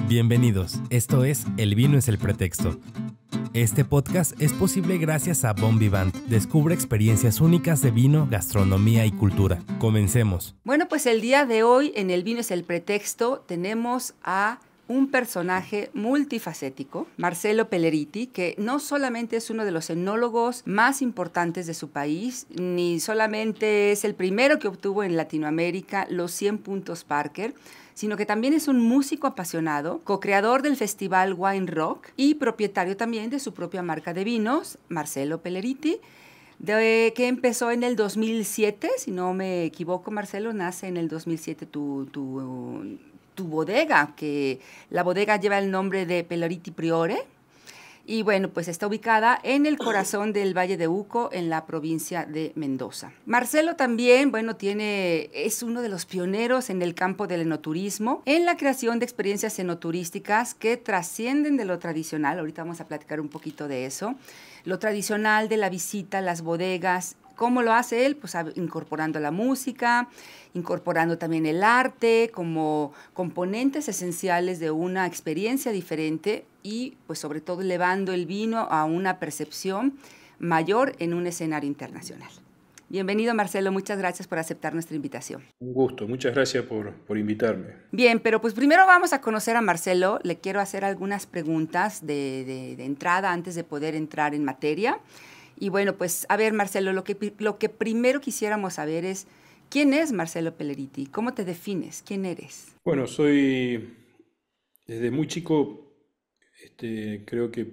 Bienvenidos, esto es El vino es el pretexto. Este podcast es posible gracias a Bon Vivant. Descubre experiencias únicas de vino, gastronomía y cultura. Comencemos. Bueno, pues el día de hoy en El vino es el pretexto tenemos a un personaje multifacético, Marcelo Pelleriti, que no solamente es uno de los enólogos más importantes de su país, ni solamente es el primero que obtuvo en Latinoamérica los 100 puntos Parker, sino que también es un músico apasionado, co-creador del festival Wine Rock y propietario también de su propia marca de vinos, Marcelo Pelleriti, que empezó en el 2007, si no me equivoco, Marcelo, nace en el 2007 tu bodega, que la bodega lleva el nombre de Pelleriti Priore. Y bueno, pues está ubicada en el corazón del Valle de Uco, en la provincia de Mendoza. Marcelo también, bueno, es uno de los pioneros en el campo del enoturismo, en la creación de experiencias enoturísticas que trascienden de lo tradicional. Ahorita vamos a platicar un poquito de eso. Lo tradicional de la visita a las bodegas. ¿Cómo lo hace él? Pues incorporando la música, incorporando también el arte como componentes esenciales de una experiencia diferente y pues sobre todo elevando el vino a una percepción mayor en un escenario internacional. Bienvenido, Marcelo, muchas gracias por aceptar nuestra invitación. Un gusto, muchas gracias por invitarme. Bien, pero pues primero vamos a conocer a Marcelo. Le quiero hacer algunas preguntas de entrada antes de poder entrar en materia. Y bueno, pues a ver, Marcelo, lo que primero quisiéramos saber es, ¿quién es Marcelo Pelleriti? ¿Cómo te defines? ¿Quién eres? Bueno, desde muy chico, creo que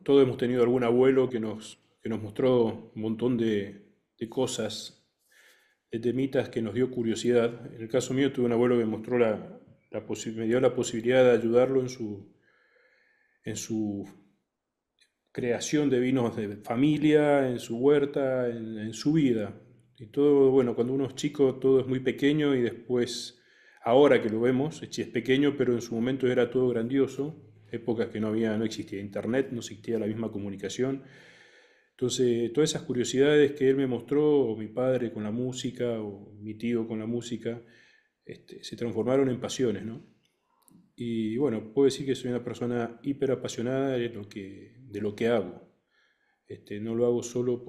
todos hemos tenido algún abuelo que nos mostró un montón de cosas, de temitas que nos dio curiosidad. En el caso mío tuve un abuelo que me mostró me dio la posibilidad de ayudarlo en su creación de vinos de familia, en su huerta, en su vida. Y todo, bueno, cuando uno es chico todo es muy pequeño y después, ahora que lo vemos, es pequeño, pero en su momento era todo grandioso, épocas que no existía internet, no existía la misma comunicación. Entonces, todas esas curiosidades que él me mostró, o mi padre con la música, o mi tío con la música, se transformaron en pasiones, ¿no? Y bueno, puedo decir que soy una persona hiper apasionada de lo que hago. No lo hago solo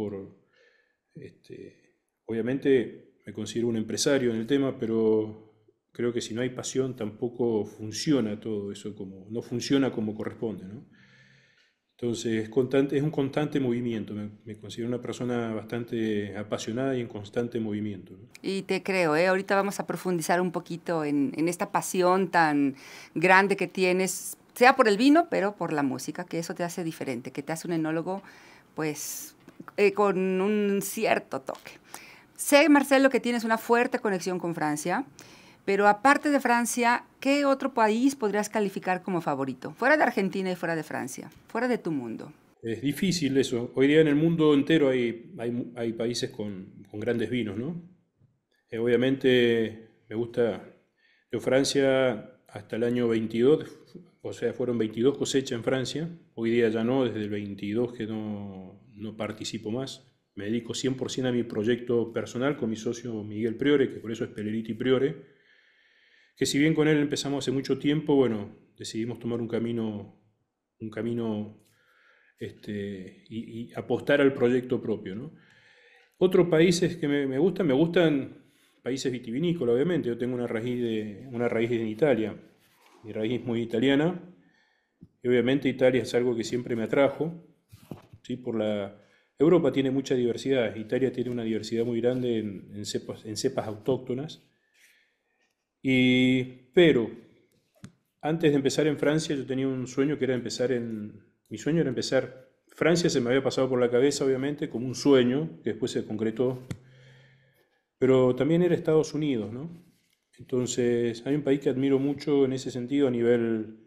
obviamente me considero un empresario en el tema, pero creo que si no hay pasión tampoco funciona todo eso, no funciona como corresponde, ¿no? Entonces es un constante movimiento. Me considero una persona bastante apasionada y en constante movimiento, ¿no? Y te creo, ahorita vamos a profundizar un poquito en esta pasión tan grande que tienes, sea por el vino, pero por la música, que eso te hace diferente, que te hace un enólogo, pues, con un cierto toque. Sé, Marcelo, que tienes una fuerte conexión con Francia, pero aparte de Francia, ¿qué otro país podrías calificar como favorito? Fuera de Argentina y fuera de Francia, fuera de tu mundo. Es difícil eso. Hoy día en el mundo entero hay países con grandes vinos, ¿no? Obviamente me gusta, yo Francia hasta el año 22, o sea, fueron 22 cosechas en Francia. Hoy día ya no, desde el 22 que no participo más. Me dedico 100% a mi proyecto personal con mi socio Miguel Priore, que por eso es Pelleriti Priore, que si bien con él empezamos hace mucho tiempo, bueno, decidimos tomar un camino y apostar al proyecto propio, ¿no? Otros países que me gustan países vitivinícolas, obviamente. Yo tengo una raíz en Italia, mi raíz es muy italiana, y obviamente Italia es algo que siempre me atrajo, ¿sí? Europa tiene mucha diversidad, Italia tiene una diversidad muy grande en cepas autóctonas. Pero antes de empezar en Francia, yo tenía un sueño que era mi sueño era empezar. Francia se me había pasado por la cabeza, obviamente, como un sueño, que después se concretó, pero también era Estados Unidos, ¿no? Entonces, hay un país que admiro mucho en ese sentido, a nivel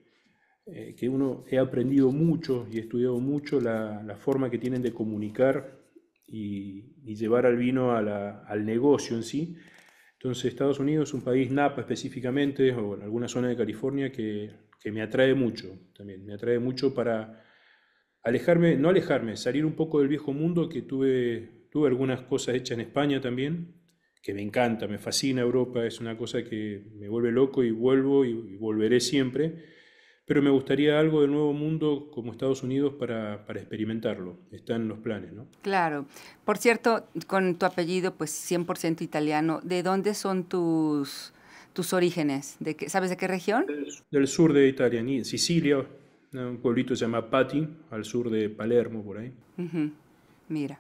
he aprendido mucho y he estudiado mucho la forma que tienen de comunicar y llevar al vino al negocio en sí. Entonces, Estados Unidos es un país, Napa específicamente, o en alguna zona de California, que me atrae mucho también. Me atrae mucho para salir un poco del viejo mundo, que tuve algunas cosas hechas en España también, que me encanta, me fascina Europa, es una cosa que me vuelve loco y vuelvo y volveré siempre. pero me gustaría algo del Nuevo Mundo como Estados Unidos para experimentarlo. Está en los planes, ¿no? Claro. Por cierto, con tu apellido, pues 100% italiano, ¿de dónde son tus orígenes? ¿Sabes de qué región? Del sur de Italia, en Sicilia, ¿no? Un pueblito se llama Pati, al sur de Palermo, por ahí. Ujú. Mira.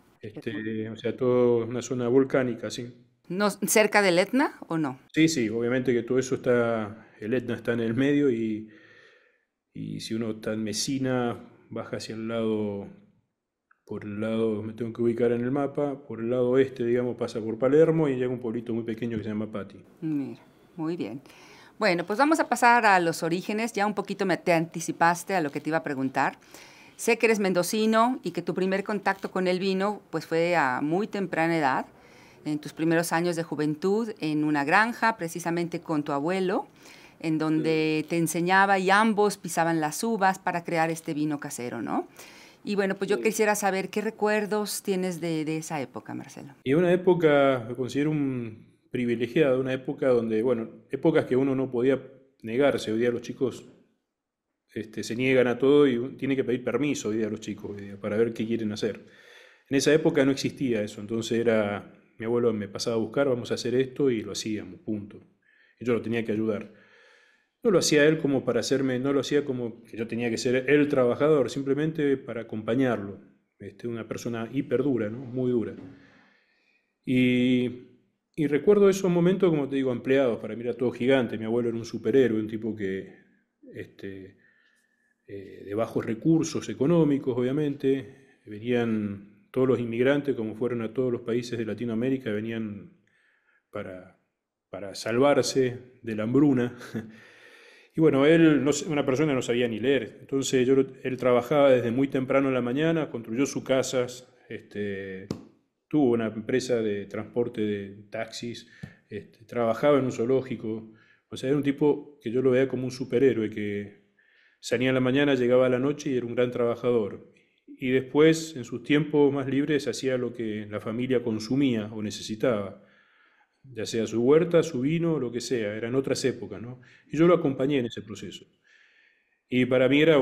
O sea, todo una zona volcánica, sí. No, ¿cerca del Etna o no? Sí, sí, obviamente que todo eso el Etna está en el medio y si uno está en Messina, baja hacia el lado, por el lado, me tengo que ubicar en el mapa, por el lado oeste, digamos, pasa por Palermo y llega a un pueblito muy pequeño que se llama Pati. Mira, muy bien. Bueno, pues vamos a pasar a los orígenes. Ya un poquito te anticipaste a lo que te iba a preguntar. Sé que eres mendocino y que tu primer contacto con el vino pues fue a muy temprana edad, en tus primeros años de juventud, en una granja, precisamente con tu abuelo, en donde te enseñaba y ambos pisaban las uvas para crear este vino casero, ¿no? Y bueno, pues yo quisiera saber qué recuerdos tienes de esa época, Marcelo. Y una época, me considero un privilegiado, una época donde, bueno, épocas que uno no podía negarse. Hoy día los chicos se niegan a todo y tiene que pedir permiso hoy día a los chicos hoy día, para ver qué quieren hacer. En esa época no existía eso, entonces mi abuelo me pasaba a buscar, vamos a hacer esto y lo hacíamos, punto. Y yo lo tenía que ayudar. No lo hacía él como para hacerme, no lo hacía como que yo tenía que ser el trabajador, simplemente para acompañarlo. Una persona hiper dura, ¿no? Muy dura. Y, y recuerdo esos momentos, como te digo, empleados, para mí era todo gigante. Mi abuelo era un superhéroe, un tipo que, de bajos recursos económicos, obviamente. Venían todos los inmigrantes, como fueron a todos los países de Latinoamérica, venían para, para salvarse de la hambruna. Y bueno, él, una persona no sabía ni leer, entonces él trabajaba desde muy temprano en la mañana, construyó sus casas, tuvo una empresa de transporte de taxis, trabajaba en un zoológico, o sea, era un tipo que yo lo veía como un superhéroe, que salía en la mañana, llegaba a la noche y era un gran trabajador. Y después, en sus tiempos más libres, hacía lo que la familia consumía o necesitaba, ya sea su huerta, su vino, lo que sea, eran otras épocas, ¿no? Y yo lo acompañé en ese proceso. Y para mí era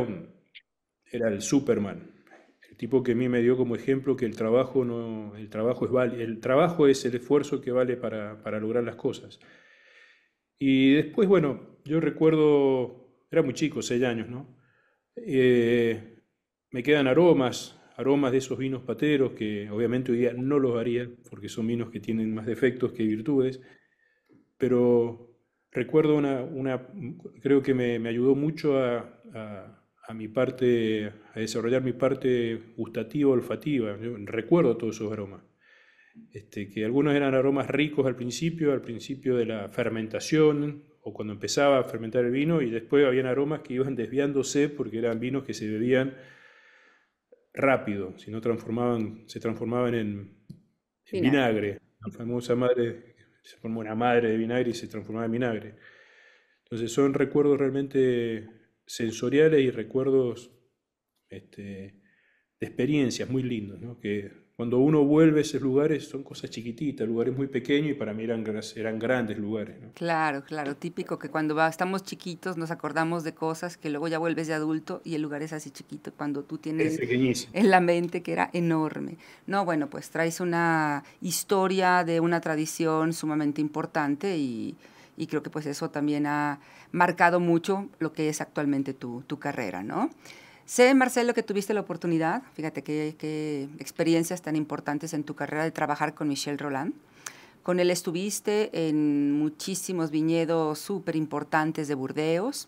el Superman, el tipo que a mí me dio como ejemplo que el trabajo no, el trabajo es el esfuerzo que vale para lograr las cosas. Y después, bueno, yo recuerdo, era muy chico, 6 años, ¿no? Me quedan aromas de esos vinos pateros que obviamente hoy día no los haría porque son vinos que tienen más defectos que virtudes, pero recuerdo creo que me ayudó mucho a mi parte, a desarrollar mi parte gustativa, olfativa. Yo recuerdo todos esos aromas. Que algunos eran aromas ricos al principio de la fermentación, o cuando empezaba a fermentar el vino, y después habían aromas que iban desviándose porque eran vinos que se bebían rápido, si no se transformaban en Vinagre. vinagre. La famosa madre, se formó una madre de vinagre y se transformaba en vinagre. Entonces son recuerdos realmente sensoriales y recuerdos de experiencias muy lindos, ¿no? Que cuando uno vuelve a esos lugares son cosas chiquititas, lugares muy pequeños y para mí eran grandes lugares, ¿no? Claro, claro, típico que cuando estamos chiquitos nos acordamos de cosas que luego ya vuelves de adulto y el lugar es así chiquito cuando tú Es tienes pequeñísimo. en la mente que era enorme. No, bueno, pues traes una historia de una tradición sumamente importante y creo que pues eso también ha marcado mucho lo que es actualmente tu carrera, ¿no? Sé, Marcelo, que tuviste la oportunidad, fíjate qué experiencias tan importantes en tu carrera de trabajar con Michel Rolland. Con él estuviste en muchísimos viñedos súper importantes de Burdeos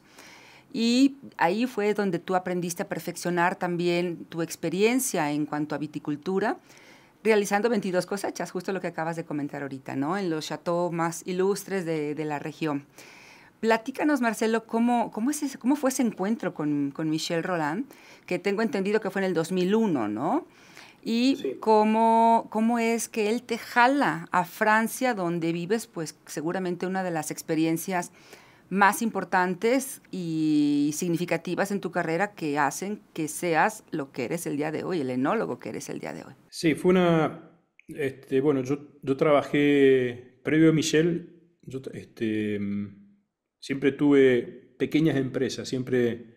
y ahí fue donde tú aprendiste a perfeccionar también tu experiencia en cuanto a viticultura, realizando 22 cosechas, justo lo que acabas de comentar ahorita, ¿no? En los chateaux más ilustres de la región. Platícanos, Marcelo, ¿cómo fue ese encuentro con Michel Rolland? Que tengo entendido que fue en el 2001, ¿no? Y Sí. cómo es que él te jala a Francia, donde vives, pues seguramente una de las experiencias más importantes y significativas en tu carrera que hacen que seas lo que eres el día de hoy, el enólogo que eres el día de hoy. Sí, bueno, yo trabajé, previo a Michel, siempre tuve pequeñas empresas, siempre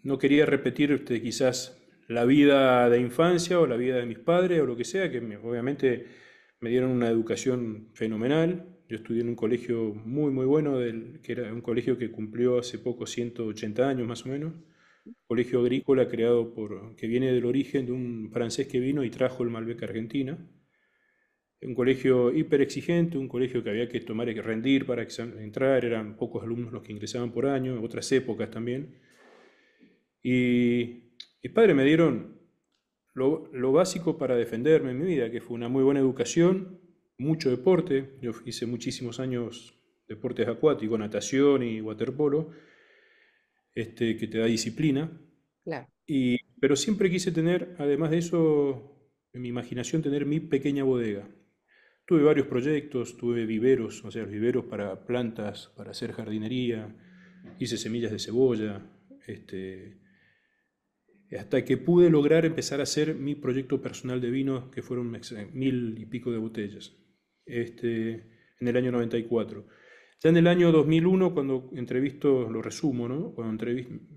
no quería repetir quizás la vida de infancia o la vida de mis padres o lo que sea, que obviamente me dieron una educación fenomenal. Yo estudié en un colegio muy, muy bueno, que era un colegio que cumplió hace poco 180 años más o menos. Colegio agrícola que viene del origen de un francés que vino y trajo el Malbec a Argentina. Un colegio hiper exigente, un colegio que había que tomar y que rendir para entrar, eran pocos alumnos los que ingresaban por año, otras épocas también. Y mis padres me dieron lo básico para defenderme en mi vida, que fue una muy buena educación, mucho deporte. Yo hice muchísimos años deportes acuáticos, natación y waterpolo, que te da disciplina. Claro. Pero siempre quise tener, además de eso, en mi imaginación, tener mi pequeña bodega. Tuve varios proyectos, tuve viveros, o sea, viveros para plantas, para hacer jardinería, hice semillas de cebolla, hasta que pude lograr empezar a hacer mi proyecto personal de vino, que fueron 1000 y pico de botellas, en el año 94. Ya en el año 2001, cuando entrevisto, lo resumo, ¿no?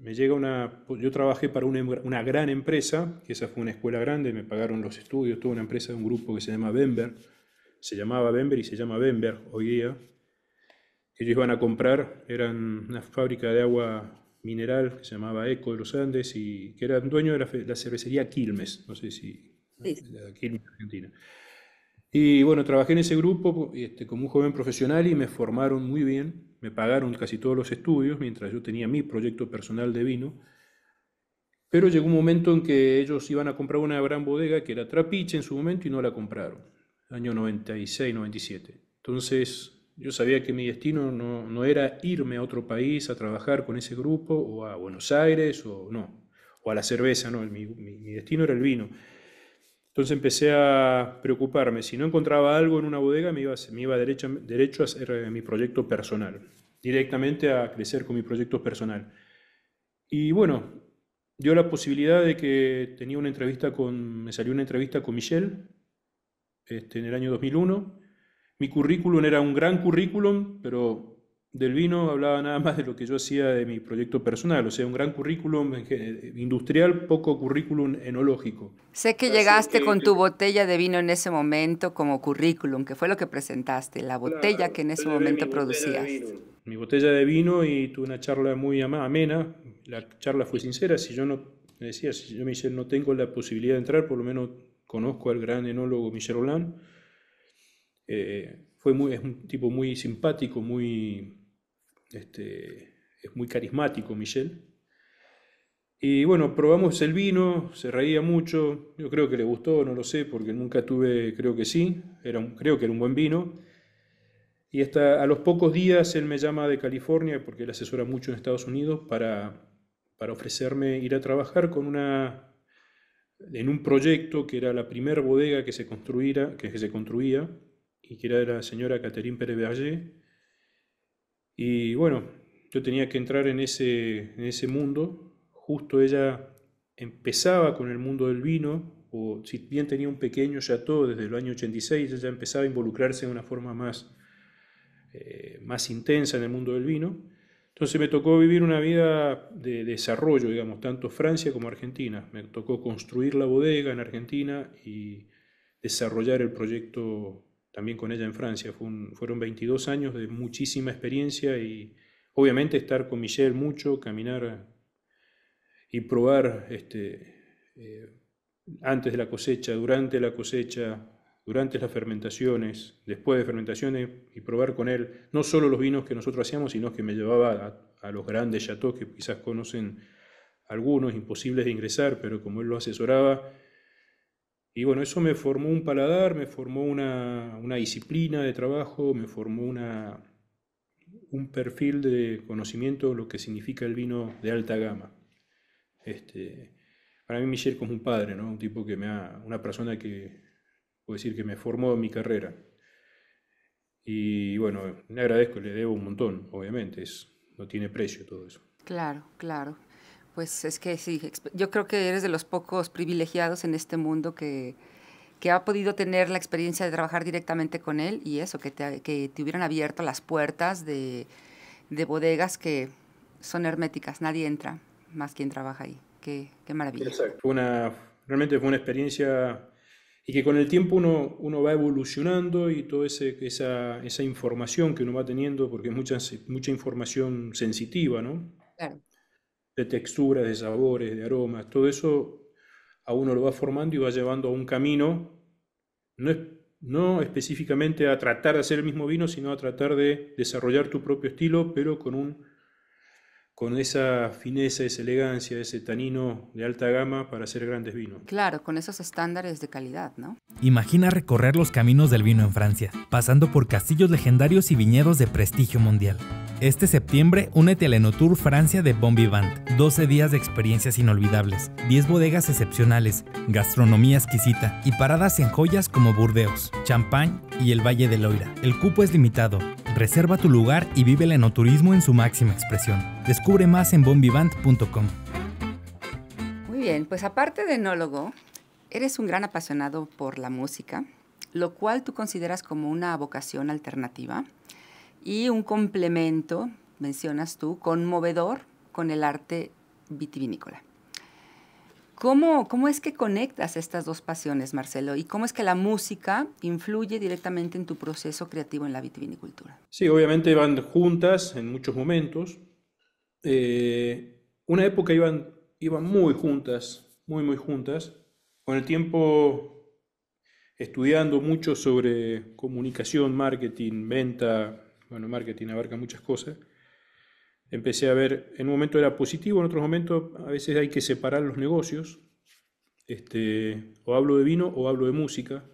Me llega yo trabajé para una gran empresa, que esa fue una escuela grande, me pagaron los estudios, toda una empresa de un grupo que se llamaba Bember y se llama Bember hoy día. Ellos iban a comprar, eran una fábrica de agua mineral que se llamaba Eco de los Andes y que era dueño de la cervecería Quilmes, no sé si Sí. la Quilmes Argentina. Y bueno, trabajé en ese grupo como un joven profesional y me formaron muy bien, me pagaron casi todos los estudios mientras yo tenía mi proyecto personal de vino. Pero llegó un momento en que ellos iban a comprar una gran bodega que era Trapiche en su momento y no la compraron, año 96, 97. Entonces yo sabía que mi destino no era irme a otro país a trabajar con ese grupo o a Buenos Aires o a la cerveza, no, mi destino era el vino. Entonces empecé a preocuparme, si no encontraba algo en una bodega me iba derecho a hacer mi proyecto personal, directamente a crecer con mi proyecto personal. Y bueno, dio la posibilidad de que me salió una entrevista con Michel en el año 2001. Mi currículum era un gran currículum, pero del vino hablaba nada más de lo que yo hacía de mi proyecto personal, o sea, un gran currículum industrial, poco currículum enológico. Sé que Así llegaste que, con tu botella de vino en ese momento como currículum, que fue lo que presentaste, la botella que en ese momento producías. mi botella de vino y tuve una charla muy amena. La charla fue sincera. Si yo, Michel, no tengo la posibilidad de entrar, por lo menos conozco al gran enólogo Michel Roland. Es un tipo muy simpático, es muy carismático, Michel. Y bueno, probamos el vino, se reía mucho. Yo creo que le gustó, no lo sé, porque nunca creo que sí. Creo que era un buen vino. Y hasta a los pocos días él me llama de California, porque él asesora mucho en Estados Unidos, para ofrecerme ir a trabajar en un proyecto que era la primera bodega que se construía y que era de la señora Catherine Pérez Berger. Y bueno, yo tenía que entrar en ese mundo. Justo ella empezaba con el mundo del vino, o si bien tenía un pequeño chateau desde el año 86, ella empezaba a involucrarse de una forma más intensa en el mundo del vino. Entonces me tocó vivir una vida de desarrollo, digamos, tanto Francia como Argentina. Me tocó construir la bodega en Argentina y desarrollar el proyecto también con ella en Francia. Fueron 22 años de muchísima experiencia y obviamente estar con Michel mucho, caminar y probar antes de la cosecha, durante la cosecha, durante las fermentaciones, después de fermentaciones, y probar con él no solo los vinos que nosotros hacíamos, sino que me llevaba a los grandes chateaux que quizás conocen algunos, imposibles de ingresar, pero como él lo asesoraba. Y bueno, eso me formó un paladar, me formó una disciplina de trabajo, me formó un perfil de conocimiento de lo que significa el vino de alta gama. Para mí Michel como un padre, ¿no? Un tipo una persona que puedo decir que me formó en mi carrera. Y bueno, le agradezco, le debo un montón, obviamente, no tiene precio todo eso. Claro, claro. Pues es que sí, yo creo que eres de los pocos privilegiados en este mundo que ha podido tener la experiencia de trabajar directamente con él y eso, que te hubieran abierto las puertas de bodegas que son herméticas, nadie entra. más quien trabaja ahí. Qué maravilla. Exacto. Realmente fue una experiencia y que con el tiempo uno va evolucionando y toda esa información que uno va teniendo, porque es mucha información sensitiva, ¿no? Claro. De texturas, de sabores, de aromas, todo eso a uno lo va formando y va llevando a un camino, no, no específicamente a tratar de hacer el mismo vino, sino a tratar de desarrollar tu propio estilo, pero con esa fineza, esa elegancia, ese tanino de alta gama para hacer grandes vinos. Claro, con esos estándares de calidad, ¿no? Imagina recorrer los caminos del vino en Francia, pasando por castillos legendarios y viñedos de prestigio mundial. Este septiembre, únete al Enotour Francia de Bon Vivant. 12 días de experiencias inolvidables, 10 bodegas excepcionales, gastronomía exquisita y paradas en joyas como Burdeos, Champagne y el Valle del Loira. El cupo es limitado. Reserva tu lugar y vive el enoturismo en su máxima expresión. Descubre más en bonvivant.com. Muy bien, pues aparte de enólogo, eres un gran apasionado por la música, lo cual tú consideras como una vocación alternativa y un complemento, mencionas tú, conmovedor con el arte vitivinícola. ¿Cómo es que conectas estas dos pasiones, Marcelo? ¿Y cómo es que la música influye directamente en tu proceso creativo en la vitivinicultura? Sí, obviamente van juntas en muchos momentos. Una época iban muy juntas, muy juntas. Con el tiempo, estudiando mucho sobre comunicación, marketing, venta, bueno, marketing abarca muchas cosas, empecé a ver, en un momento era positivo, en otros momentos a veces hay que separar los negocios, o hablo de vino o hablo de música,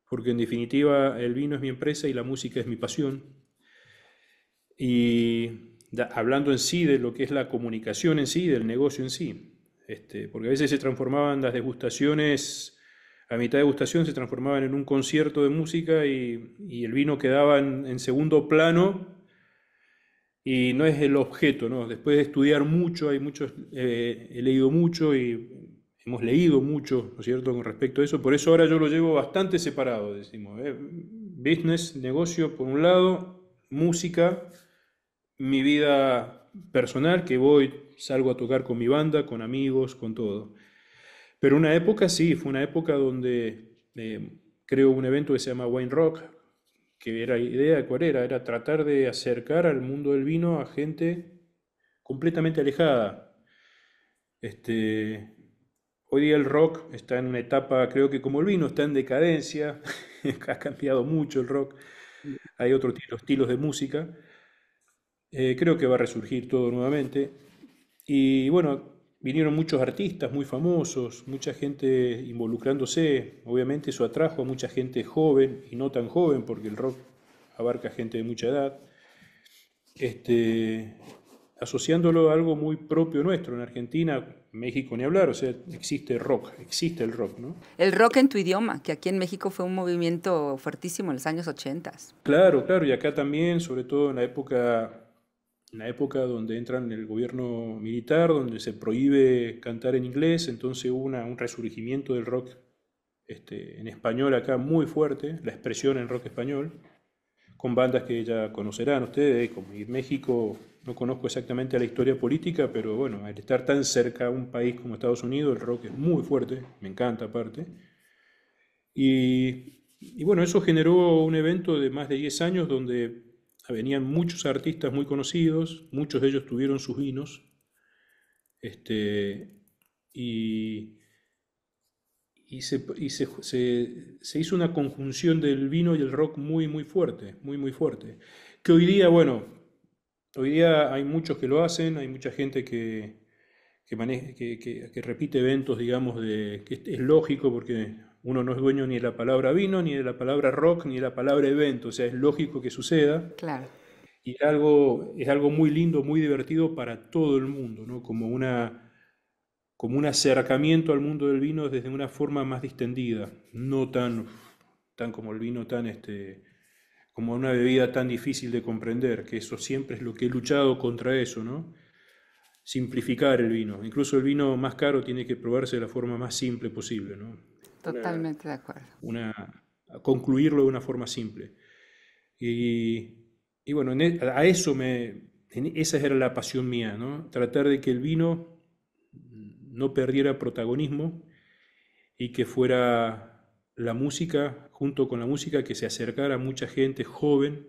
porque en definitiva el vino es mi empresa y la música es mi pasión. Y hablando en sí de lo que es la comunicación en sí, del negocio en sí, porque a veces se transformaban las degustaciones, a mitad de degustación se transformaban en un concierto de música y el vino quedaba en segundo plano. Y no es el objeto, ¿no? Después de estudiar mucho, he leído mucho y hemos leído mucho, ¿no es cierto?, con respecto a eso. Por eso ahora yo lo llevo bastante separado, decimos. Business, negocio, por un lado, música, mi vida personal, que salgo a tocar con mi banda, con amigos, con todo. Pero una época sí, fue una época donde creo un evento que se llama Wine Rock, que era idea, ¿cuál era? Era tratar de acercar al mundo del vino a gente completamente alejada. Hoy día el rock está en una etapa, creo que como el vino está en decadencia, ha cambiado mucho el rock, hay otros estilos de música, creo que va a resurgir todo nuevamente. Y bueno, vinieron muchos artistas muy famosos, mucha gente involucrándose, obviamente eso atrajo a mucha gente joven y no tan joven, porque el rock abarca gente de mucha edad, asociándolo a algo muy propio nuestro. En Argentina, México ni hablar, o sea, existe el rock, ¿no? El rock en tu idioma, que aquí en México fue un movimiento fuertísimo en los años 80. Claro, y acá también, sobre todo en la época donde entra en el gobierno militar, donde se prohíbe cantar en inglés, entonces hubo un resurgimiento del rock en español acá muy fuerte, la expresión en rock español, con bandas que ya conocerán ustedes, como en México no conozco exactamente la historia política, pero bueno, al estar tan cerca a un país como Estados Unidos, el rock es muy fuerte, me encanta aparte. Y bueno, eso generó un evento de más de 10 años donde venían muchos artistas muy conocidos, muchos de ellos tuvieron sus vinos, y se hizo una conjunción del vino y el rock muy fuerte, muy fuerte. Que hoy día, bueno, hoy día hay muchos que lo hacen, hay mucha gente que repite eventos, digamos, que es lógico porque uno no es dueño ni de la palabra vino, ni de la palabra rock, ni de la palabra evento, o sea, es lógico que suceda. Claro. Y es algo muy lindo, muy divertido para todo el mundo, ¿no? Como un acercamiento al mundo del vino desde una forma más distendida, no tan como el vino, como una bebida tan difícil de comprender, que eso siempre es lo que he luchado contra eso, ¿no? Simplificar el vino. Incluso el vino más caro tiene que probarse de la forma más simple posible, ¿no? Totalmente de acuerdo. Concluirlo de una forma simple. Y bueno, a eso esa era la pasión mía, ¿no? Tratar de que el vino no perdiera protagonismo y que fuera la música, junto con la música, que se acercara a mucha gente joven,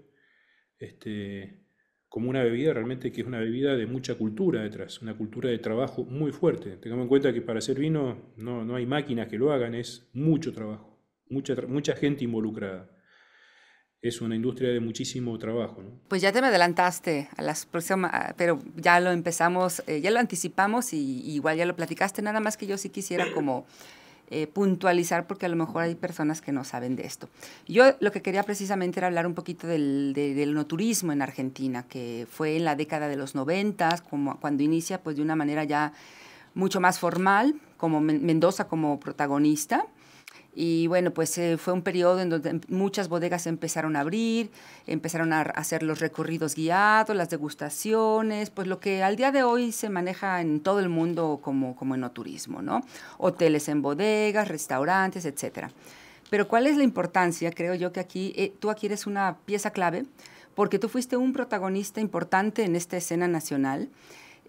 este, como una bebida realmente que es una bebida de mucha cultura detrás, una cultura de trabajo muy fuerte. Tengamos en cuenta que para hacer vino no hay máquinas que lo hagan, es mucho trabajo, mucha gente involucrada. Es una industria de muchísimo trabajo, ¿no? Pues ya te me adelantaste a las próximas, pero ya lo empezamos, ya lo anticipamos y igual ya lo platicaste, nada más que yo sí quisiera como puntualizar porque a lo mejor hay personas que no saben de esto. Yo lo que quería precisamente era hablar un poquito del enoturismo en Argentina, que fue en la década de los 90, como cuando inicia pues de una manera ya mucho más formal, como Mendoza como protagonista. Y bueno, pues fue un periodo en donde muchas bodegas empezaron a abrir, empezaron a hacer los recorridos guiados, las degustaciones, pues lo que al día de hoy se maneja en todo el mundo como enoturismo, ¿no? Hoteles en bodegas, restaurantes, etcétera. Pero ¿cuál es la importancia? Creo yo que aquí, tú aquí eres una pieza clave, porque tú fuiste un protagonista importante en esta escena nacional.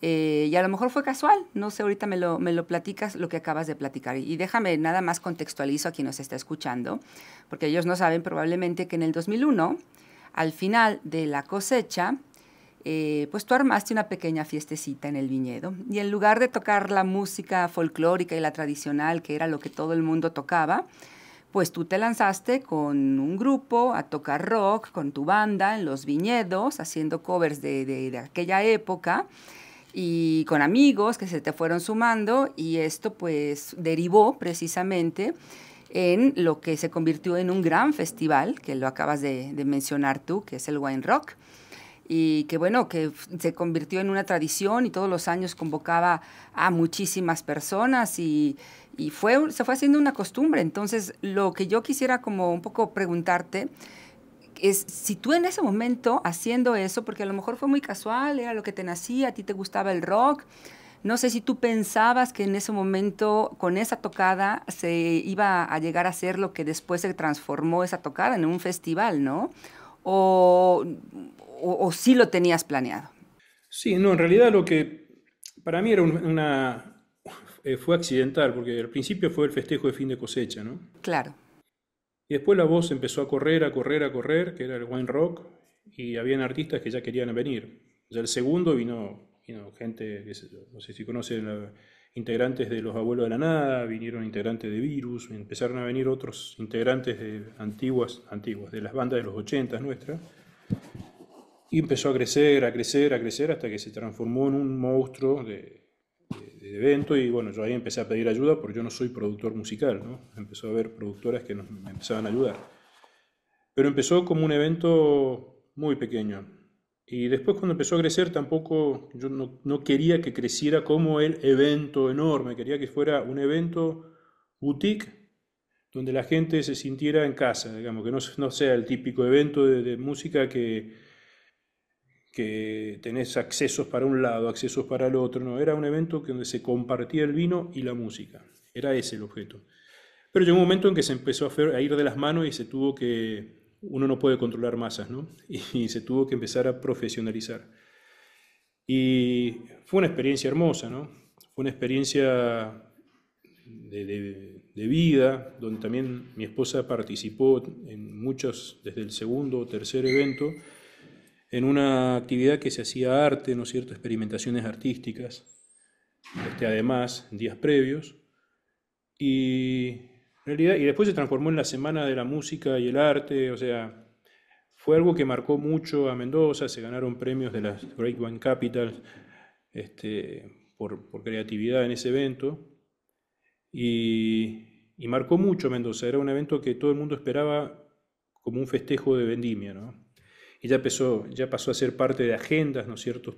Y a lo mejor fue casual, no sé, ahorita me lo platicas lo que acabas de platicar. Y déjame nada más contextualizo a quien nos está escuchando, porque ellos no saben probablemente que en el 2001, al final de la cosecha, pues tú armaste una pequeña fiestecita en el viñedo. Y en lugar de tocar la música folclórica y la tradicional, que era lo que todo el mundo tocaba, pues tú te lanzaste con un grupo a tocar rock, con tu banda en los viñedos, haciendo covers de aquella época, y con amigos que se te fueron sumando, y esto pues derivó precisamente en lo que se convirtió en un gran festival, que lo acabas de mencionar tú, que es el Wine Rock, y que bueno, que se convirtió en una tradición y todos los años convocaba a muchísimas personas y se fue haciendo una costumbre. Entonces, lo que yo quisiera como un poco preguntarte es si tú en ese momento haciendo eso, porque a lo mejor fue muy casual, era lo que te nacía, a ti te gustaba el rock, no sé si tú pensabas que en ese momento con esa tocada se iba a llegar a ser lo que después se transformó esa tocada en un festival, ¿no? O sí lo tenías planeado. Sí, no, en realidad lo que para mí era fue accidental, porque al principio fue el festejo de fin de cosecha, ¿no? Claro. Y después la voz empezó a correr, a correr, a correr, que era el wine rock, y habían artistas que ya querían venir. Ya el segundo vino gente, qué sé yo, no sé si conocen, integrantes de Los Abuelos de la Nada, vinieron integrantes de Virus, empezaron a venir otros integrantes antiguas, de las bandas de los 80 nuestras, y empezó a crecer, a crecer, a crecer, hasta que se transformó en un monstruo de evento. Y bueno, yo ahí empecé a pedir ayuda porque yo no soy productor musical, ¿no? Empezó a haber productoras que me empezaban a ayudar. Pero empezó como un evento muy pequeño. Y después cuando empezó a crecer tampoco, yo no quería que creciera como el evento enorme, quería que fuera un evento boutique donde la gente se sintiera en casa, digamos, que no sea el típico evento de música que tenés accesos para un lado, accesos para el otro, no, era un evento donde se compartía el vino y la música, era ese el objeto. Pero llegó un momento en que se empezó a ir de las manos y uno no puede controlar masas, ¿no? Y se tuvo que empezar a profesionalizar. Y fue una experiencia hermosa, ¿no? Fue una experiencia de vida, donde también mi esposa participó en muchos, desde el segundo o tercer evento, en una actividad que se hacía arte, ¿no es cierto?, experimentaciones artísticas, además, en días previos, y después se transformó en la Semana de la Música y el Arte, o sea, fue algo que marcó mucho a Mendoza, se ganaron premios de las Great Wine Capital por creatividad en ese evento, y marcó mucho Mendoza, era un evento que todo el mundo esperaba como un festejo de vendimia, ¿no? Y ya pasó a ser parte de agendas, ¿no es cierto?,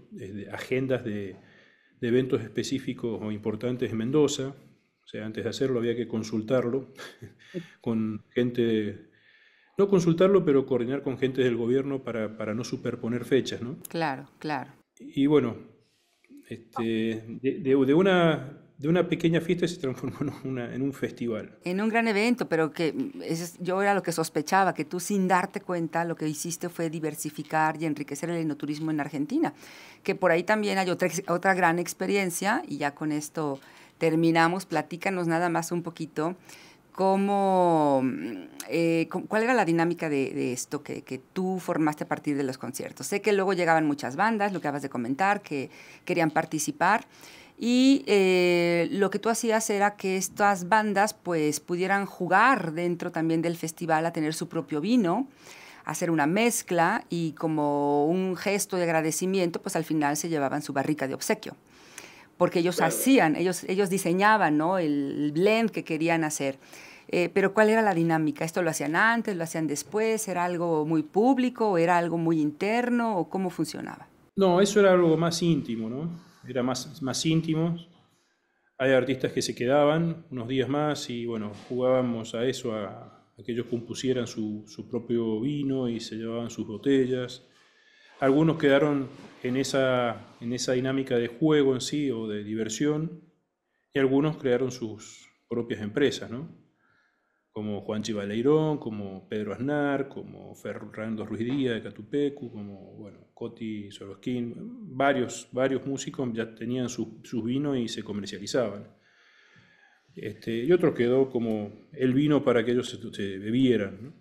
agendas de eventos específicos o importantes en Mendoza. O sea, antes de hacerlo había que consultarlo con gente, no consultarlo, pero coordinar con gente del gobierno para no superponer fechas, ¿no? Claro, claro. Y bueno, de de una pequeña fiesta se transformó en un festival. En un gran evento, pero que yo era lo que sospechaba, que tú sin darte cuenta lo que hiciste fue diversificar y enriquecer el enoturismo en Argentina, que por ahí también hay otra gran experiencia, y ya con esto terminamos. Platícanos nada más un poquito cuál era la dinámica de esto que tú formaste a partir de los conciertos. Sé que luego llegaban muchas bandas, lo que acabas de comentar, que querían participar. Y lo que tú hacías era que estas bandas pues pudieran jugar dentro también del festival, a tener su propio vino, hacer una mezcla, y como un gesto de agradecimiento pues al final se llevaban su barrica de obsequio, porque ellos hacían, ellos diseñaban, ¿no?, el blend que querían hacer. Pero ¿cuál era la dinámica? ¿Esto lo hacían antes, lo hacían después? ¿Era algo muy público o era algo muy interno, o cómo funcionaba? No, eso era algo más íntimo, ¿no? Era más íntimo. Hay artistas que se quedaban unos días más y bueno, jugábamos a eso, a que ellos compusieran su propio vino y se llevaban sus botellas. Algunos quedaron en esa dinámica de juego en sí o de diversión, y algunos crearon sus propias empresas, ¿no? Como Juanchi Baleirón, como Pedro Aznar, como Fernando Ruiz Díaz de Catupecu, como bueno, Coti Sorosquín. Varios músicos ya tenían sus vinos y se comercializaban. Y otro quedó como el vino para que ellos se bebieran, ¿no?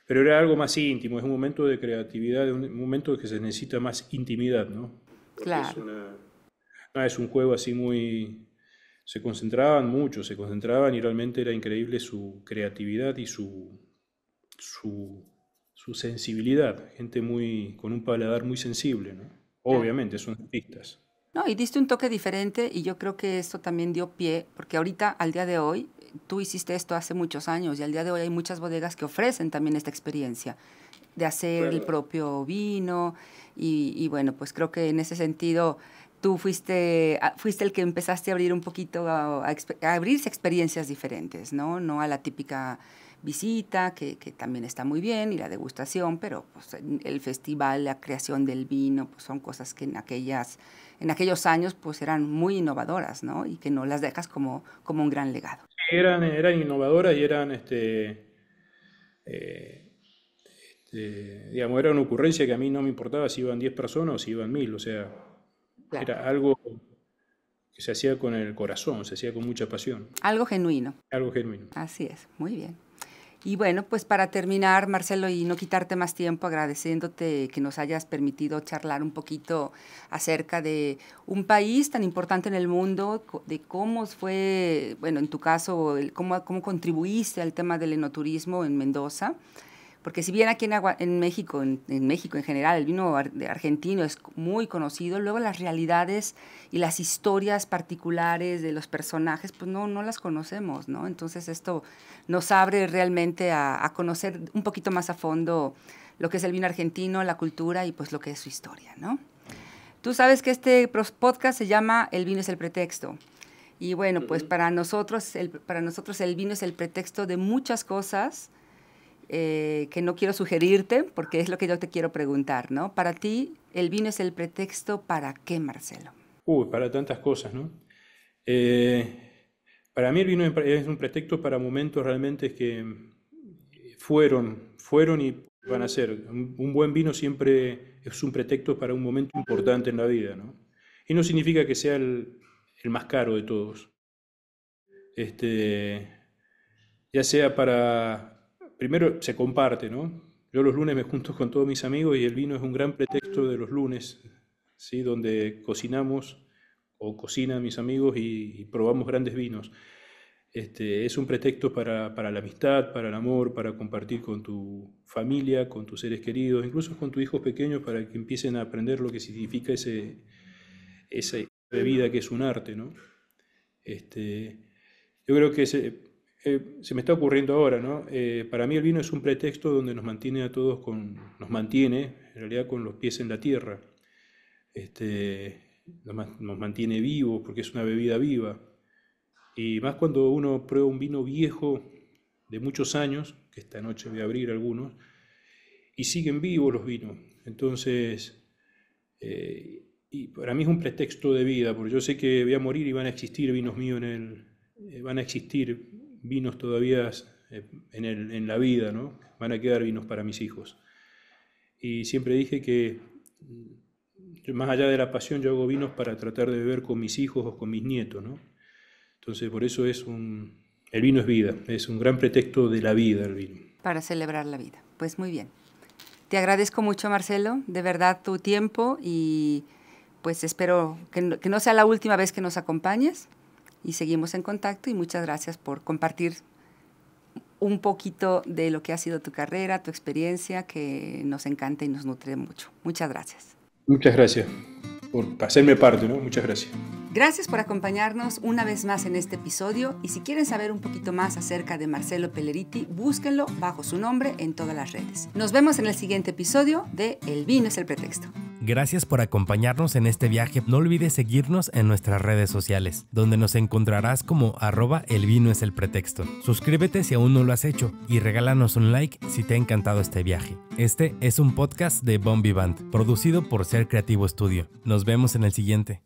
Pero era algo más íntimo, es un momento de creatividad, un momento en que se necesita más intimidad, ¿no? Porque Claro. es un juego así muy... Se concentraban y realmente era increíble su creatividad y su sensibilidad. Gente con un paladar muy sensible, ¿no? Claro. Obviamente, son artistas. No, y diste un toque diferente, y yo creo que esto también dio pie, porque ahorita, al día de hoy, tú hiciste esto hace muchos años, y al día de hoy hay muchas bodegas que ofrecen también esta experiencia de hacer el propio vino, y bueno, pues creo que en ese sentido tú fuiste el que empezaste a abrir un poquito, a abrirse experiencias diferentes, ¿no? No a la típica visita, que también está muy bien, y la degustación, pero pues, el festival, la creación del vino, pues son cosas que en aquellos años pues eran muy innovadoras, ¿no? Y que no las dejas como un gran legado. Eran innovadoras y eran, digamos, era una ocurrencia que a mí no me importaba si iban 10 personas o si iban 1000, o sea, Claro. era algo que se hacía con el corazón, se hacía con mucha pasión, Algo genuino. algo genuino. Así es, muy bien. Y bueno, pues para terminar, Marcelo, y no quitarte más tiempo, agradeciéndote que nos hayas permitido charlar un poquito acerca de un país tan importante en el mundo, de cómo fue, bueno, en tu caso, cómo contribuiste al tema del enoturismo en Mendoza. Porque si bien aquí en México, en México en general, el vino argentino es muy conocido, luego las realidades y las historias particulares de los personajes, pues no las conocemos, ¿no? Entonces esto nos abre realmente a conocer un poquito más a fondo lo que es el vino argentino, la cultura y pues lo que es su historia, ¿no? Tú sabes que este podcast se llama El vino es el pretexto. Y bueno, pues para nosotros el vino es el pretexto de muchas cosas, que no quiero sugerirte, porque es lo que yo te quiero preguntar, ¿no? Para ti, ¿el vino es el pretexto para qué, Marcelo? Para tantas cosas, ¿no? Para mí el vino es un pretexto para momentos realmente que fueron y van a ser. Un buen vino siempre es un pretexto para un momento importante en la vida, ¿no? Y no significa que sea el más caro de todos. Ya sea primero se comparte, ¿no? Yo los lunes me junto con todos mis amigos y el vino es un gran pretexto de los lunes, ¿sí? Donde cocinamos o cocinan mis amigos y probamos grandes vinos. Es un pretexto para la amistad, para el amor, para compartir con tu familia, con tus seres queridos, incluso con tus hijos pequeños, para que empiecen a aprender lo que significa esa bebida que es un arte, ¿no? Yo creo que se me está ocurriendo ahora, ¿no? Para mí el vino es un pretexto donde nos mantiene a todos nos mantiene en realidad con los pies en la tierra. Nos mantiene vivos porque es una bebida viva. Y más cuando uno prueba un vino viejo de muchos años, que esta noche voy a abrir algunos, y siguen vivos los vinos. Entonces, Y para mí es un pretexto de vida, porque yo sé que voy a morir y van a existir vinos míos van a existir vinos todavía en la vida, ¿no? Van a quedar vinos para mis hijos. Y siempre dije que más allá de la pasión, yo hago vinos para tratar de beber con mis hijos o con mis nietos, ¿no? Entonces, por eso el vino es vida, es un gran pretexto de la vida el vino. Para celebrar la vida. Pues muy bien. Te agradezco mucho, Marcelo, de verdad tu tiempo y pues espero que no sea la última vez que nos acompañes y seguimos en contacto y muchas gracias por compartir un poquito de lo que ha sido tu carrera, tu experiencia, que nos encanta y nos nutre mucho. Muchas gracias. Muchas gracias por hacerme parte, ¿no? Muchas gracias. Gracias por acompañarnos una vez más en este episodio y si quieren saber un poquito más acerca de Marcelo Pelleriti, búsquenlo bajo su nombre en todas las redes. Nos vemos en el siguiente episodio de El vino es el pretexto. Gracias por acompañarnos en este viaje. No olvides seguirnos en nuestras redes sociales, donde nos encontrarás como @elvinoeselpretexto. Suscríbete si aún no lo has hecho y regálanos un like si te ha encantado este viaje. Este es un podcast de Bon Vivant, producido por Ser Creativo Studio. Nos vemos en el siguiente.